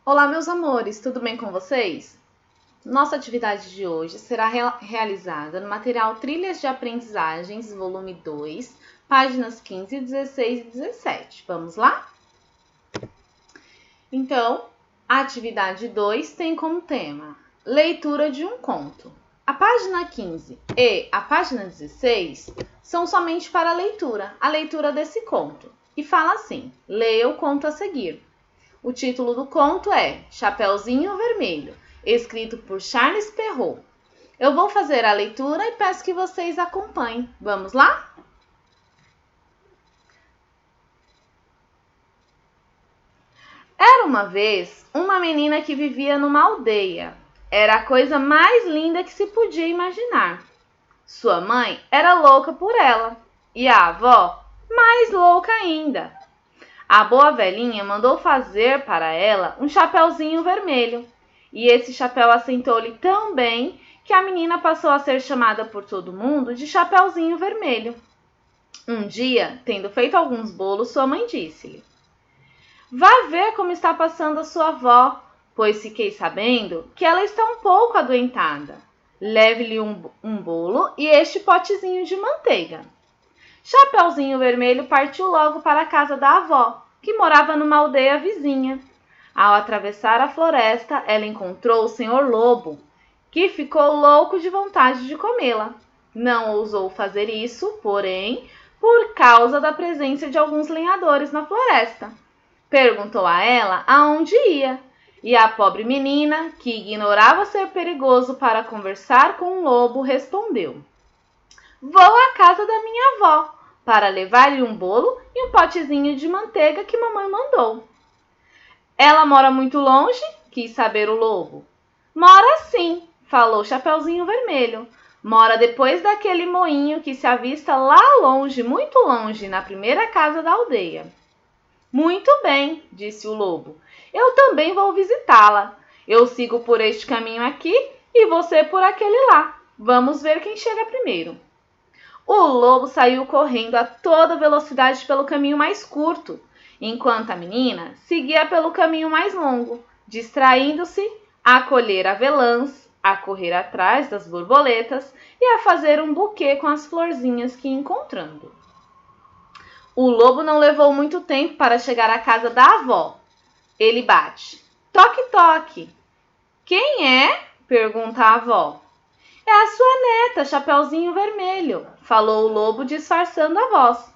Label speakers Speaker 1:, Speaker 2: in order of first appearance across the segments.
Speaker 1: Olá, meus amores, tudo bem com vocês? Nossa atividade de hoje será realizada no material Trilhas de Aprendizagens, volume 2, páginas 15, 16 e 17. Vamos lá? Então, a atividade 2 tem como tema leitura de um conto. A página 15 e a página 16 são somente para a leitura desse conto. E fala assim: leia o conto a seguir. O título do conto é Chapeuzinho Vermelho, escrito por Charles Perrault. Eu vou fazer a leitura e peço que vocês acompanhem. Vamos lá? Era uma vez uma menina que vivia numa aldeia. Era a coisa mais linda que se podia imaginar. Sua mãe era louca por ela e a avó mais louca ainda. A boa velhinha mandou fazer para ela um chapeuzinho vermelho. E esse chapéu assentou-lhe tão bem que a menina passou a ser chamada por todo mundo de Chapeuzinho Vermelho. Um dia, tendo feito alguns bolos, sua mãe disse-lhe: vá ver como está passando a sua avó, pois fiquei sabendo que ela está um pouco adoentada. Leve-lhe um bolo e este potezinho de manteiga. Chapeuzinho Vermelho partiu logo para a casa da avó, que morava numa aldeia vizinha. Ao atravessar a floresta, ela encontrou o Senhor Lobo, que ficou louco de vontade de comê-la. Não ousou fazer isso, porém, por causa da presença de alguns lenhadores na floresta. Perguntou a ela aonde ia, e a pobre menina, que ignorava ser perigoso para conversar com o lobo, respondeu: vou à casa da minha avó, para levar-lhe um bolo e um potezinho de manteiga que mamãe mandou. Ela mora muito longe? Quis saber o lobo. Mora sim, falou Chapeuzinho Vermelho. Mora depois daquele moinho que se avista lá longe, muito longe, na primeira casa da aldeia. Muito bem, disse o lobo. Eu também vou visitá-la. Eu sigo por este caminho aqui e você por aquele lá. Vamos ver quem chega primeiro. O lobo saiu correndo a toda velocidade pelo caminho mais curto, enquanto a menina seguia pelo caminho mais longo, distraindo-se a colher avelãs, a correr atrás das borboletas e a fazer um buquê com as florzinhas que ia encontrando. O lobo não levou muito tempo para chegar à casa da avó. Ele bate. Toque, toque. Quem é? Pergunta a avó. É a sua neta, Chapeuzinho Vermelho, falou o lobo disfarçando a voz.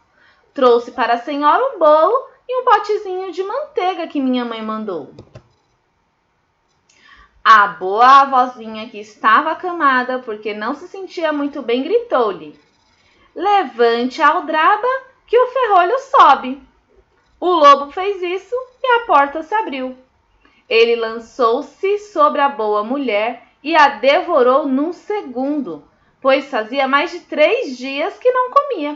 Speaker 1: Trouxe para a senhora um bolo e um potezinho de manteiga que minha mãe mandou. A boa avózinha, que estava acamada porque não se sentia muito bem, gritou-lhe: levante a aldraba que o ferrolho sobe. O lobo fez isso e a porta se abriu. Ele lançou-se sobre a boa mulher e a devorou num segundo, pois fazia mais de 3 dias que não comia.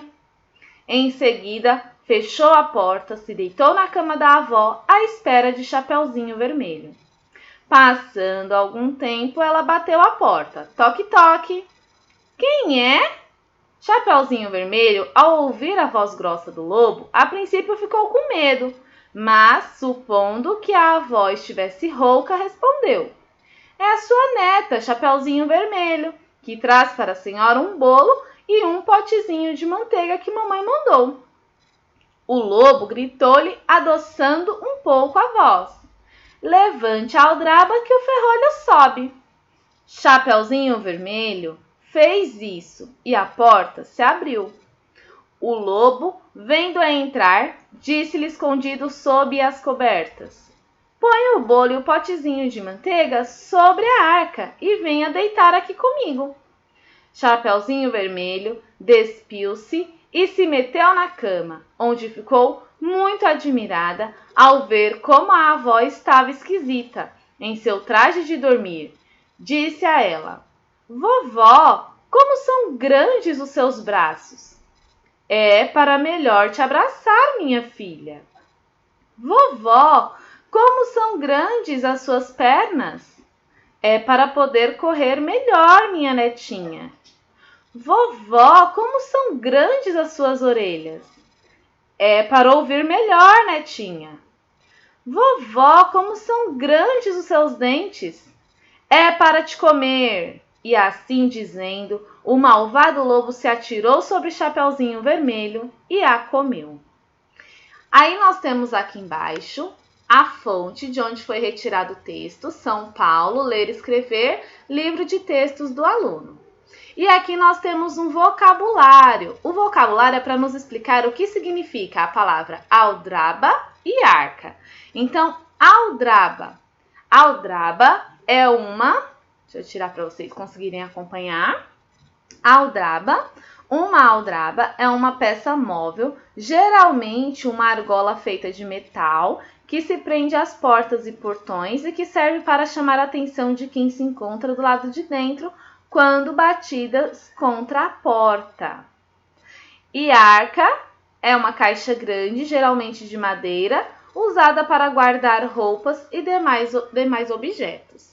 Speaker 1: Em seguida, fechou a porta, se deitou na cama da avó à espera de Chapeuzinho Vermelho. Passando algum tempo, ela bateu à porta. Toque, toque. Quem é? Chapeuzinho Vermelho, ao ouvir a voz grossa do lobo, a princípio ficou com medo, mas, supondo que a avó estivesse rouca, respondeu: é a sua neta, Chapeuzinho Vermelho, que traz para a senhora um bolo e um potezinho de manteiga que mamãe mandou. O lobo gritou-lhe, adoçando um pouco a voz: levante a aldraba que o ferrolho sobe. Chapeuzinho Vermelho fez isso e a porta se abriu. O lobo, vendo-a entrar, disse-lhe escondido sob as cobertas: põe o bolo e o potezinho de manteiga sobre a arca e venha deitar aqui comigo. Chapeuzinho Vermelho despiu-se e se meteu na cama, onde ficou muito admirada ao ver como a avó estava esquisita em seu traje de dormir. Disse a ela: vovó, como são grandes os seus braços! É para melhor te abraçar, minha filha. Vovó, como são grandes as suas pernas! É para poder correr melhor, minha netinha. Vovó, como são grandes as suas orelhas! É para ouvir melhor, netinha. Vovó, como são grandes os seus dentes! É para te comer! E assim dizendo, o malvado lobo se atirou sobre Chapeuzinho Vermelho e a comeu. Aí nós temos aqui embaixo a fonte de onde foi retirado o texto, São Paulo, Ler e Escrever, livro de textos do aluno. E aqui nós temos um vocabulário. O vocabulário é para nos explicar o que significa a palavra aldraba e arca. Então, aldraba. Aldraba é uma... Deixa eu tirar para vocês conseguirem acompanhar. Uma aldraba é uma peça móvel, geralmente uma argola feita de metal, que se prende às portas e portões e que serve para chamar a atenção de quem se encontra do lado de dentro quando batidas contra a porta. E arca é uma caixa grande, geralmente de madeira, usada para guardar roupas e demais objetos.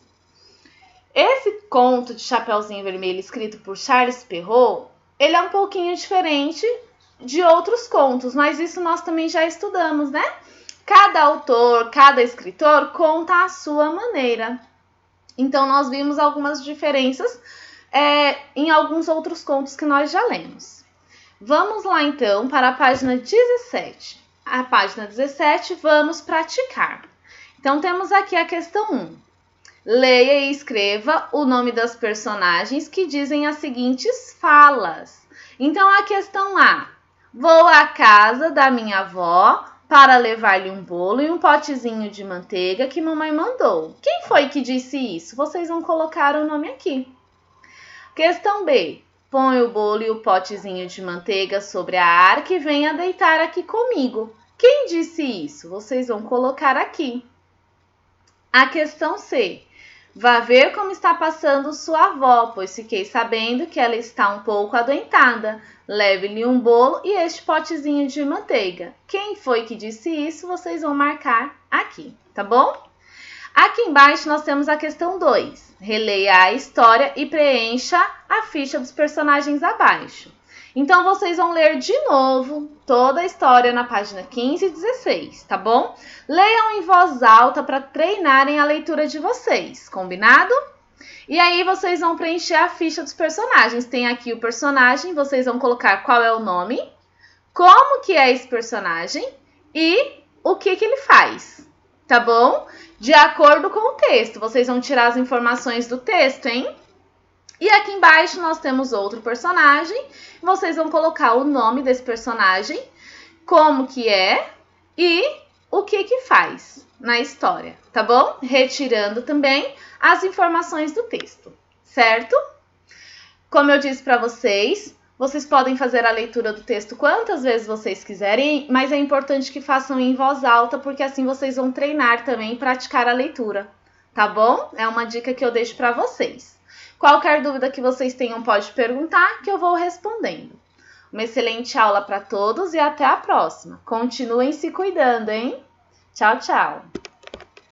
Speaker 1: Esse conto de Chapeuzinho Vermelho, escrito por Charles Perrault, ele é um pouquinho diferente de outros contos, mas isso nós também já estudamos, né? Cada autor, cada escritor conta à sua maneira. Então, nós vimos algumas diferenças em alguns outros contos que nós já lemos. Vamos lá, então, para a página 17. A página 17, vamos praticar. Então, temos aqui a questão 1. Leia e escreva o nome das personagens que dizem as seguintes falas. Então, a questão A. Vou à casa da minha avó para levar-lhe um bolo e um potezinho de manteiga que mamãe mandou. Quem foi que disse isso? Vocês vão colocar o nome aqui. Questão B. Põe o bolo e o potezinho de manteiga sobre a arca e venha deitar aqui comigo. Quem disse isso? Vocês vão colocar aqui. A questão C. Vá ver como está passando sua avó, pois fiquei sabendo que ela está um pouco adoentada. Leve-lhe um bolo e este potezinho de manteiga. Quem foi que disse isso? Vocês vão marcar aqui, tá bom? Aqui embaixo nós temos a questão 2. Releia a história e preencha a ficha dos personagens abaixo. Então, vocês vão ler de novo toda a história na página 15 e 16, tá bom? Leiam em voz alta para treinarem a leitura de vocês, combinado? E aí, vocês vão preencher a ficha dos personagens. Tem aqui o personagem, vocês vão colocar qual é o nome, como que é esse personagem e o que ele faz, tá bom? De acordo com o texto, vocês vão tirar as informações do texto, hein? E aqui embaixo nós temos outro personagem, vocês vão colocar o nome desse personagem, como que é e o que faz na história, tá bom? Retirando também as informações do texto, certo? Como eu disse para vocês podem fazer a leitura do texto quantas vezes vocês quiserem, mas é importante que façam em voz alta, porque assim vocês vão treinar também e praticar a leitura, tá bom? É uma dica que eu deixo para vocês. Qualquer dúvida que vocês tenham, pode perguntar que eu vou respondendo. Uma excelente aula para todos e até a próxima. Continuem se cuidando, hein? Tchau, tchau!